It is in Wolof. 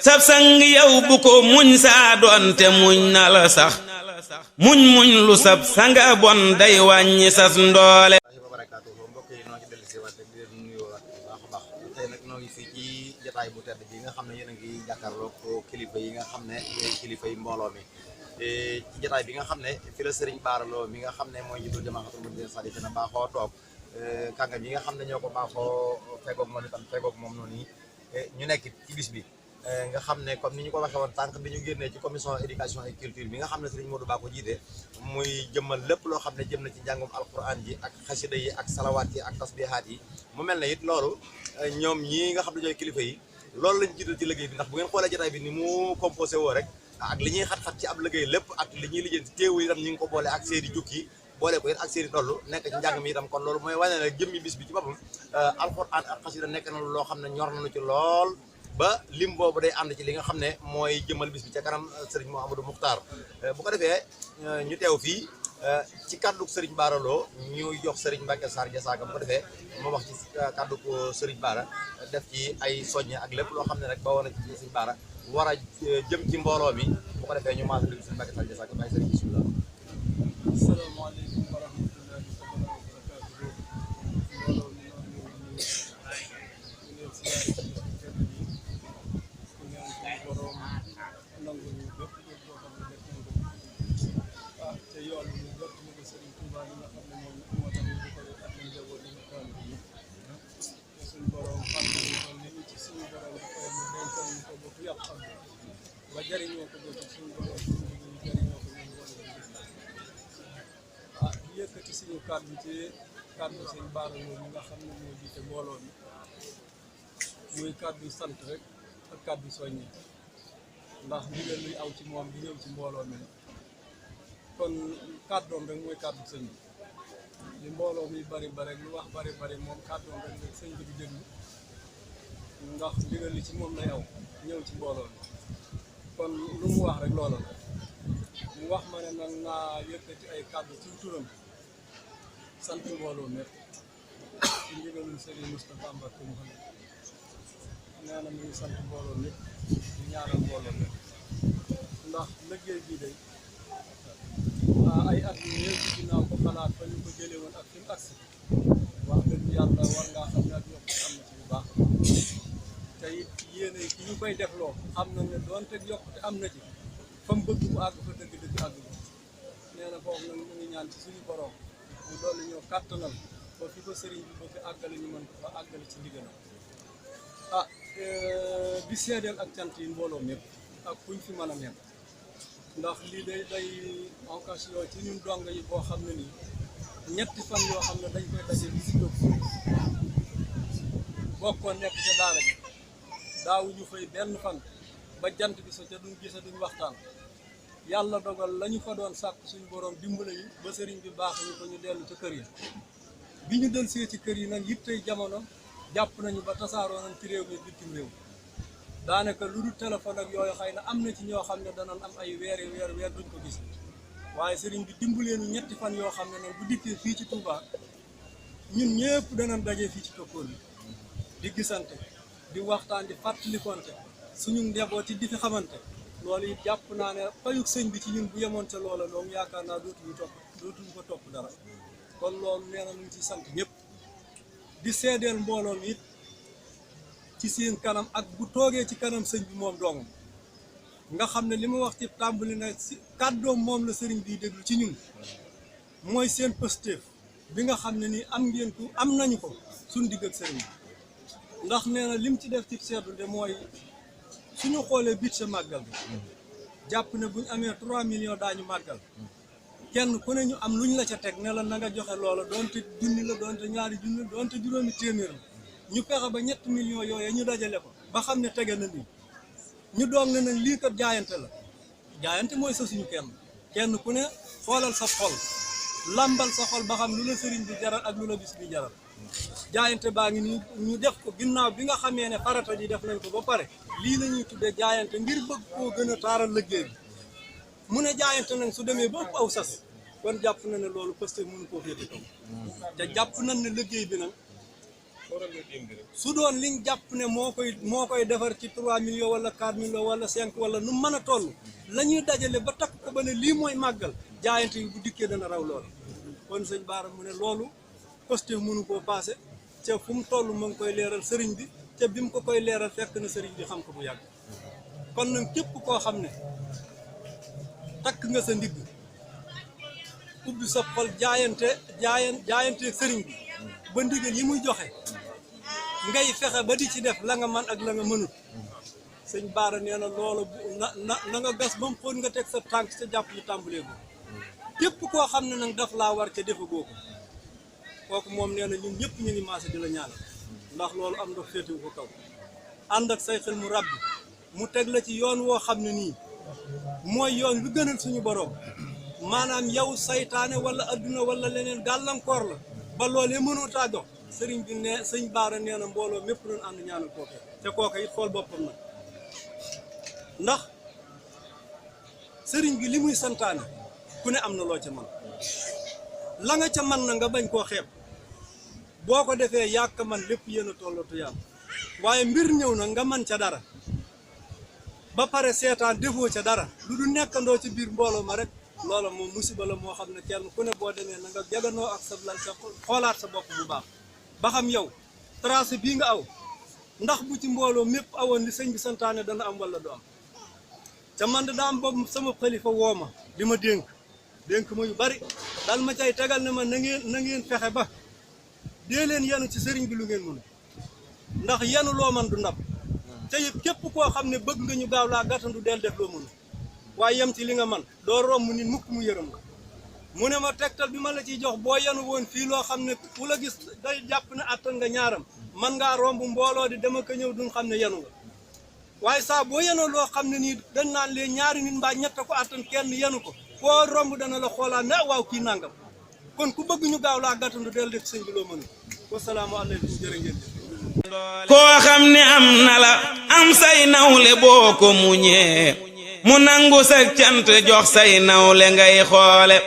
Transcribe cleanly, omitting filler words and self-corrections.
sab sang yow bu ko muñ saa doonte muñ na la sax muñ lu sab sanga bon day wàññi sas ndoole. mbokk yi noo ngi dellu si waat di leen nuyuwaat bu baax a baax tey nag noo ngi fii ci jotaay bu tedd bi nga xam ne yéen a ngi jàkkaarloog kilifa yi nga xam ne kilifa yi mbooloo mi ci jotaay bi nga xam ne fi la Serigne Bara Lo mi nga xam ne mooy njiitul Jamaahatul Muridina Saadixina baaxoo toog kàngam yi nga xam ne ñoo ko baaxoo fegoog moom itam fegoog moom noonu ñu nekk ci bis bi nga xam ne comme ni ñu ko waxee woon tànk bi ñu génnee ci commission éducation et culture bi nga xam ne Serigne Modou Ba ko jiite muy jëmmal lépp loo xam ne jëm na ci njàngum alquran ji ak xasida yi ak salawaat yi ak tasbihaat yi mu mel ne it loolu ñoom ñii nga xam ne ñooy kilifa yi loolu lañ jiital ci liggéey bi ndax bu ngeen xoolee jotaay bi ni mu composé woo rek ak li ñuy xat-xat ci ab liggéey lépp ak li ñuy lijjanti teewu itam ñu ngi ko boole ak seeni jukki boole ko it ak seeni toll nekk ci njàng mi itam kon loolu mooy wane ne jëmmi bis bi ci boppam alquran ak xasida nekk na loo xam ne ñor nañu ci lool ba lim boobu day ànd ci li nga xam ne mooy jëmal bis bi ca kanam Serigne Mouhamadou Muxtaar bu ko defee ñu teew fii ci kàddu Serigne Bara Lo ñuy jox Serigne Mbacke Sarr Diassaga bu ko defee moo wax ci kàddu Serigne Bara def ci ay soññe ak lépp loo xam ne rek ba woon na ci Serigne Bara war a jëm ci mbooloo mi bu ko defee ñu maas déglu Serigne Mbacke Sarr Diassaga bàyyi Serigne bismillah. Asalaamaaleykum wa rahmatullahi wa ba jëriñoo ko bokk suñu borom jëriñoo ko ñun wala di yëkkati suñu kàddu ci kàddu sëñ Bara Lo mi nga xam ne moo jiite mbooloo mi muy kàddu sant rek ak kàddu soññi ndax ndigal luy aw ci moom di ñëw ci mbooloo mi kon kàddoom rek mooy kàddu sëñ bi li mbooloo mi bari bari lu wax bari moom kàddoom rek la sëñ bi di déglu ndax ndigal li ci moom lay aw ñëw ci mbooloo mi kon lu mu wax rek loola la mu wax ma ne nag naa yëkkati ay kàddu ci turam sant mbooloo mépp ci ndigalul Serigne Moustapha Mbacké Mouhamed nee na mu ngi sant mbooloo mépp di ñaanal mbooloo mépp ndax liggéey bii day ay at yu néew ci ginnaaw ko xalaat fa ñu ko jëlee woon ak fi mu agsi wax dëgg yàlla war ngaa xam ne ak yokk am na ci bu baax te it yéene ki ñu koy defloo xam na ne doonte yokkute am na ci fa mu bëgg mu àgg fa dëgg-dëgg àgg bi nee na foofu nag mu ngi ñaan ci suñu borom mu dolli ñoo kàttanal ba fi ko sëriñ bi bëgg àggale ñu mën ko fa àggale ci ndigalam di seedeel ak cant yi mbooloo mépp ak kuñ fi mën a nekk ndax lii day occasion ci ñun dong yi boo xam ne nii ñetti fan yoo xam ne dañ koy daje bi si jóg bokkoon nekk ca daara ji daawuñu fay benn fan ba jant bi sa ca duñ gisa duñ waxtaan yàlla dogal lañu fa doon sàkk suñu borom dimbale ñu ba sëriñ bi baax ñu ko ñu dellu ca kër yi bi ñu del see ci kër yi nag yittey jamono jàpp nañu ba tasaaroo nañ ci réew mi bitim réew daanaka lu dul téléphone ak yooyu xëy na am na ci ñoo xam ne danañ am ay weer duñ ko gis waaye sëriñ bi dimbaleenu ñetti fan yoo xam ne nag bu dikkee fii ci Touba ñun ñëpp danañ daje fii ci tokkoor bi di gisante di waxtaan di fàttalikonte suñu njaboot yi di fi xamante loolu it jàpp naa ne payug sëñ bi ci ñun bu yemoon ca loola loolu yaakaar naa dootuñu ko topp dara kon loolu nee na ñu ci sant ñëpp di seedeel mbooloo mi it ci seen kanam ak bu toogee ci kanam sëñ bi moom dong nga xam ne li ma wax ci tàmbali na si kàddoom moom la sëriñ bi déglu ci ñun mooy seen pëstéef bi nga xam ne nii am ngeen ko am nañu ko suñ digg ak sëriñ bi ndax nee na lim ci def ci seetlu de mooy suñu xoolee budget màggal bi jàpp ne buñ amee 3 millions daañu màggal kenn ku ne ñu am luñ la ca teg ne la na nga joxe loola doonte junni la doonte ñaari junni doonte juróomi téeméer la ñu fexe ba 7 millions yooyu ñu dajale ko ba xam ne tege na nii ñu doog ne nag lii kat jaayante la jaayante mooy sa suñu kenn ku ne xoolal sa xol lambal sa xol ba xam lu la sëriñ bi jaral ak lu la bis bi jaral jaayante baa ngi nii ñu def ko ginnaaw bi nga xamee ne farata ji def nañ ko ba pare lii la ñuy tuddee jaayante ngir bëgg koo gën a taaral liggéey bi mu ne jaayante nag su demee ba ëpp aw sas kon jàpp na ne loolu parce que mënu koo féete kaw te jàpp nañ ne liggéey bi nag su doon liñ jàpp ne moo koy defar ci 3 millions wala 4 millions wala 5 wala nu mën a toll la ñuy dajale ba takk ko ba ne lii mooy màggal jaayante yi bu dikkee dana raw loolu kon sëñ Baara mu ne loolu posté mënu koo passé ca fu mu toll mu ngi koy leeral sëriñ bi ca bi mu ko koy leeral fekk na sëriñ bi xam ko bu yàgg kon nag képp koo xam ne takk nga sa ndigg ubbi sa xol jaayante sëriñ bi ba ndigal yi muy joxe ngay fexe ba di ci def la nga man ak la nga mënut sëñ Baara nee na loolu na nga gas ba mu xóot nga teg sa tànk sa jàpp ñu tàmbalee ko képp koo xam ne nag daf laa war ca defagoo ko kooku moom nee na ñun ñëpp ñu ngi maase di la ñaanal ndax loolu am ndox féetewu ko kaw ànd ak say xel mu ràbbi mu teg la ci yoon woo xam ne nii mooy yoon lu gënal suñu borom maanaam yow saytaane wala adduna wala leneen gàllankoor la ba loolee mënoo taa dox sëriñ bi ne sëñ Baara nee na mbooloo mépp doon ànd ñaanal kooke te kooke it xool boppam nag ndax sëriñ bi li muy santaane ku ne am na loo ca man la nga ca man na nga bañ koo xeeb boo ko defee yàq man lépp yéen a tollatu yàlla waaye mbir ñëw na nga man ca dara ba pare seetaan defoo ca dara lu du nekkandoo ci biir mbooloo ma rek loola moom musiba la moo xam ne kenn ku ne boo demee na nga jaganoo ak sa lal sa xoolaat sa bopp bu baax ba xam yow tracé bii nga aw ndax bu ci mbooloo mépp awoon li sëñ bi santaane dana am wala du am ca man daa am boobu sama xalifa woo ma di ma dénk ma yu bari dal ma cay tegal ne ma na ngeen fexe ba dee leen yenu ci sëriñ bi lu ngeen mën ndax yenu loo man du ndab te it képp koo xam ne bëgg nga ñu gaaw laa gàttandu del def loo mën waaye yem ci li nga man doo romb nit mukk mu yërëm la mu ne ma tegtal bi ma la ciy jox boo yenu woon fii loo xam ne ku la gis day jàpp ne attan nga ñaaram man ngaa romb mbooloo di dama ko ñëw duñ xam ne yenu nga waaye saa boo yenoo loo xam ne nii dañ naan lee ñaari nit mbaa ñett ko attan kenn yenu ko foo romb dana la xoolaat ne waaw kii nangam kon ku bëgg ñu gaaw laa gàttandu del def sëñ bi loo mënu wasalaamu aleykum jërë ngeen jëf koo xam ne am na la am say nawle boo ko muñee mu nangu sa cant jox say nawle ngay xoole